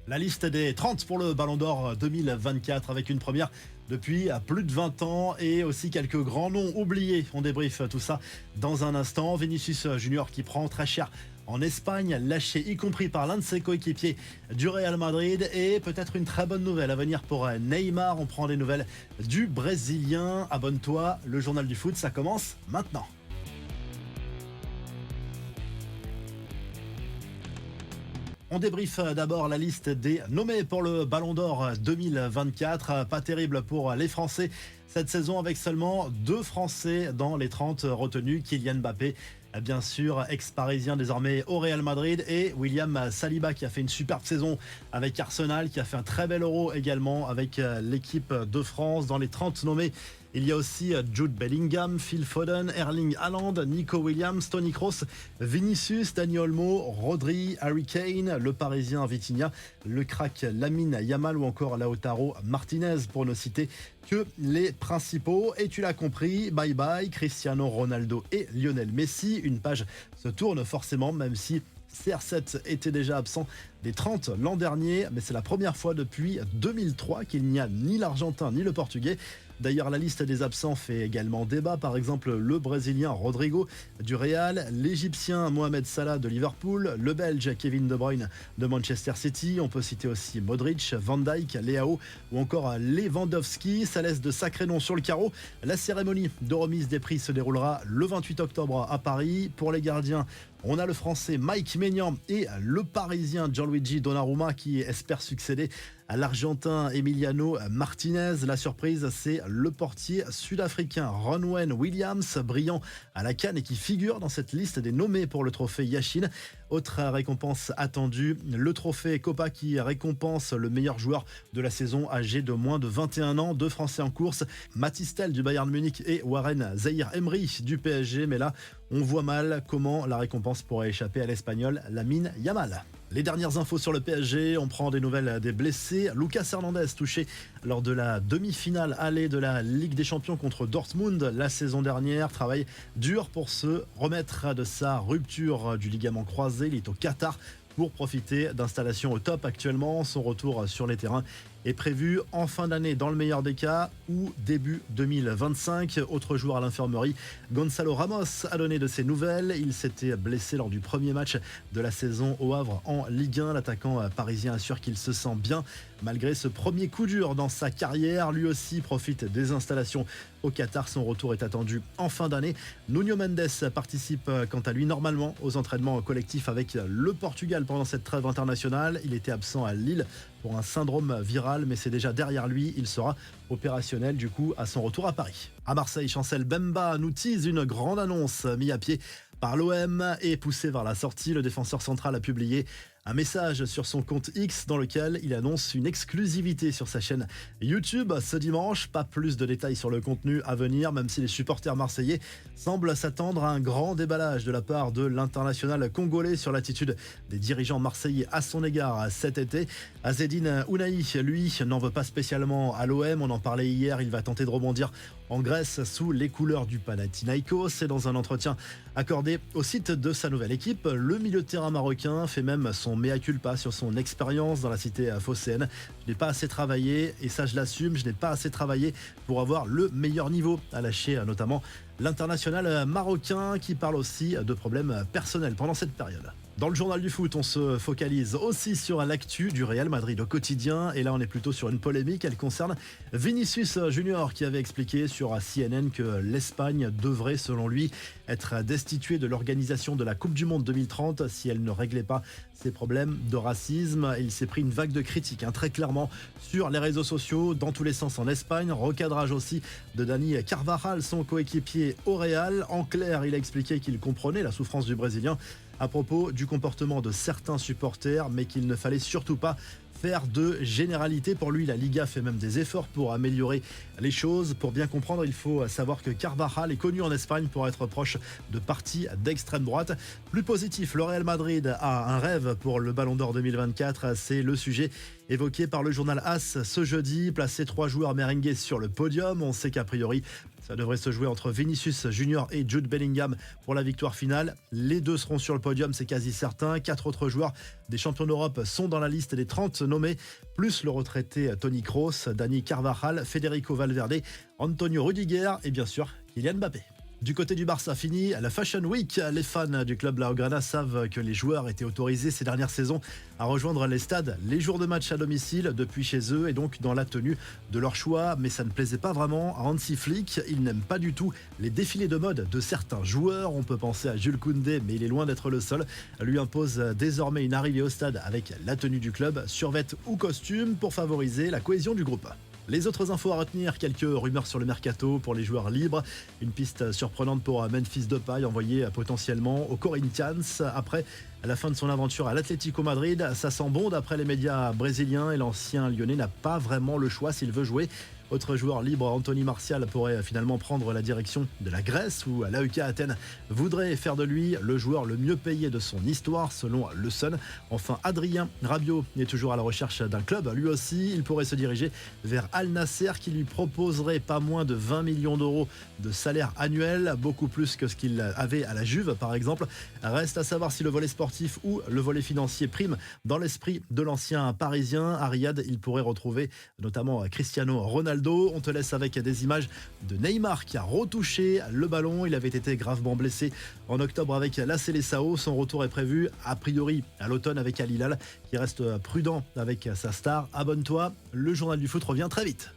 La liste des 30 pour le Ballon d'Or 2024 avec une première depuis plus de 20 ans et aussi quelques grands noms oubliés. On débriefe tout ça dans un instant. Vinicius Junior qui prend très cher en Espagne, lâché y compris par l'un de ses coéquipiers du Real Madrid, et peut-être une très bonne nouvelle à venir pour Neymar. On prend des nouvelles du Brésilien. Abonne-toi, le journal du foot, ça commence maintenant. On débriefe d'abord la liste des nommés pour le Ballon d'Or 2024. Pas terrible pour les Français cette saison, avec seulement 2 Français dans les 30 retenus. Kylian Mbappé, bien sûr, ex-parisien désormais au Real Madrid, et William Saliba qui a fait une superbe saison avec Arsenal, qui a fait un très bel Euro également avec l'équipe de France. Dans les 30 nommés, il y a aussi Jude Bellingham, Phil Foden, Erling Haaland, Nico Williams, Toni Kroos, Vinicius, Dani Olmo, Rodri, Harry Kane, le Parisien Vitinha, le crack Lamine Yamal ou encore Lautaro Martinez, pour ne citer que les principaux. Et tu l'as compris, bye bye Cristiano Ronaldo et Lionel Messi. Une page se tourne forcément, même si CR7 était déjà absent des 30 l'an dernier, mais c'est la première fois depuis 2003 qu'il n'y a ni l'Argentin ni le Portugais. D'ailleurs, la liste des absents fait également débat. Par exemple, le Brésilien Rodrigo du Real, l'Égyptien Mohamed Salah de Liverpool, le Belge Kevin De Bruyne de Manchester City. On peut citer aussi Modric, Van Dijk, Leao ou encore Lewandowski. Ça laisse de sacrés noms sur le carreau. La cérémonie de remise des prix se déroulera le 28 octobre à Paris. Pour les gardiens, on a le Français Mike Maignan et le Parisien Gianluigi Donnarumma qui espère succéder à l'Argentin Emiliano Martinez. La surprise, c'est le portier sud-africain Ronwen Williams, brillant à la CAN et qui figure dans cette liste des nommés pour le trophée Yashin. Autre récompense attendue, le trophée Copa qui récompense le meilleur joueur de la saison âgé de moins de 21 ans. 2 Français en course, Mathys Tel du Bayern Munich et Warren Zaïre-Emery du PSG. Mais là, on voit mal comment la récompense pourrait échapper à l'Espagnol Lamine Yamal. Les dernières infos sur le PSG, on prend des nouvelles des blessés. Lucas Hernandez touché lors de la demi-finale aller de la Ligue des Champions contre Dortmund la saison dernière. Travail dur pour se remettre de sa rupture du ligament croisé. Il est au Qatar pour profiter d'installations au top actuellement. Son retour sur les terrains est prévu en fin d'année dans le meilleur des cas ou début 2025. Autre joueur à l'infirmerie, Gonzalo Ramos a donné de ses nouvelles. Il s'était blessé lors du premier match de la saison au Havre en Ligue 1. L'attaquant parisien assure qu'il se sent bien malgré ce premier coup dur dans sa carrière. Lui aussi profite des installations au Qatar. Son retour est attendu en fin d'année. Nuno Mendes participe quant à lui normalement aux entraînements collectifs avec le Portugal pendant cette trêve internationale. Il était absent à Lille pour un syndrome viral, mais c'est déjà derrière lui. Il sera opérationnel du coup à son retour à Paris. À Marseille, Chancel Bemba nous tease une grande annonce mise à pied par l'OM et poussé vers la sortie. Le défenseur central a publié un message sur son compte X dans lequel il annonce une exclusivité sur sa chaîne YouTube ce dimanche. Pas plus de détails sur le contenu à venir, même si les supporters marseillais semblent s'attendre à un grand déballage de la part de l'international congolais sur l'attitude des dirigeants marseillais à son égard cet été. Azzedine Ounahi, lui, n'en veut pas spécialement à l'OM. On en parlait hier, il va tenter de rebondir en Grèce sous les couleurs du Panathinaikos. Et dans un entretien accordé au site de sa nouvelle équipe, le milieu de terrain marocain fait même son mea culpa sur son expérience dans la cité phocéenne. Je n'ai pas assez travaillé, et ça je l'assume, je n'ai pas assez travaillé pour avoir le meilleur niveau, a lâché notamment l'international marocain, qui parle aussi de problèmes personnels pendant cette période. Dans le journal du foot, on se focalise aussi sur l'actu du Real Madrid au quotidien. Et là, on est plutôt sur une polémique. Elle concerne Vinicius Junior, qui avait expliqué sur CNN que l'Espagne devrait, selon lui, être destituée de l'organisation de la Coupe du Monde 2030 si elle ne réglait pas ses problèmes de racisme. Il s'est pris une vague de critiques, très clairement, sur les réseaux sociaux, dans tous les sens en Espagne. Recadrage aussi de Dani Carvajal, son coéquipier au Real. En clair, il a expliqué qu'il comprenait la souffrance du Brésilien à propos du comportement de certains supporters, mais qu'il ne fallait surtout pas faire de généralité. Pour lui, la Liga fait même des efforts pour améliorer les choses. Pour bien comprendre, il faut savoir que Carvajal est connu en Espagne pour être proche de partis d'extrême droite. Plus positif, le Real Madrid a un rêve pour le Ballon d'Or 2024. C'est le sujet évoqué par le journal AS ce jeudi. Placer 3 joueurs merengues sur le podium. On sait qu'a priori, Ça devrait se jouer entre Vinicius Junior et Jude Bellingham pour la victoire finale. Les deux seront sur le podium, c'est quasi certain. 4 autres joueurs des champions d'Europe sont dans la liste des 30 nommés, plus le retraité Toni Kroos, Dani Carvajal, Federico Valverde, Antonio Rudiger et bien sûr Kylian Mbappé. Du côté du Barça, fini la Fashion Week. Les fans du club Blaugrana savent que les joueurs étaient autorisés ces dernières saisons à rejoindre les stades les jours de match à domicile depuis chez eux et donc dans la tenue de leur choix. Mais ça ne plaisait pas vraiment à Hansi Flick. Il n'aime pas du tout les défilés de mode de certains joueurs. On peut penser à Jules Koundé, mais il est loin d'être le seul. Lui impose désormais une arrivée au stade avec la tenue du club, survêt ou costume, pour favoriser la cohésion du groupe. Les autres infos à retenir, quelques rumeurs sur le mercato pour les joueurs libres. Une piste surprenante pour Memphis Depay envoyé potentiellement aux Corinthians après la fin de son aventure à l'Atlético Madrid. Ça sent bon d'après les médias brésiliens et l'ancien lyonnais n'a pas vraiment le choix s'il veut jouer. Autre joueur libre, Anthony Martial, pourrait finalement prendre la direction de la Grèce où l'AEK Athènes voudrait faire de lui le joueur le mieux payé de son histoire selon le Sun. Enfin, Adrien Rabiot est toujours à la recherche d'un club. Lui aussi, il pourrait se diriger vers Al Nasser qui lui proposerait pas moins de 20 millions d'euros de salaire annuel, beaucoup plus que ce qu'il avait à la Juve par exemple. Reste à savoir si le volet sportif ou le volet financier prime dans l'esprit de l'ancien parisien. À Riyad, il pourrait retrouver notamment Cristiano Ronaldo. On te laisse avec des images de Neymar qui a retouché le ballon. Il avait été gravement blessé en octobre avec la Seleção. Son retour est prévu a priori à l'automne avec Al Hilal qui reste prudent avec sa star. Abonne-toi, le journal du foot revient très vite.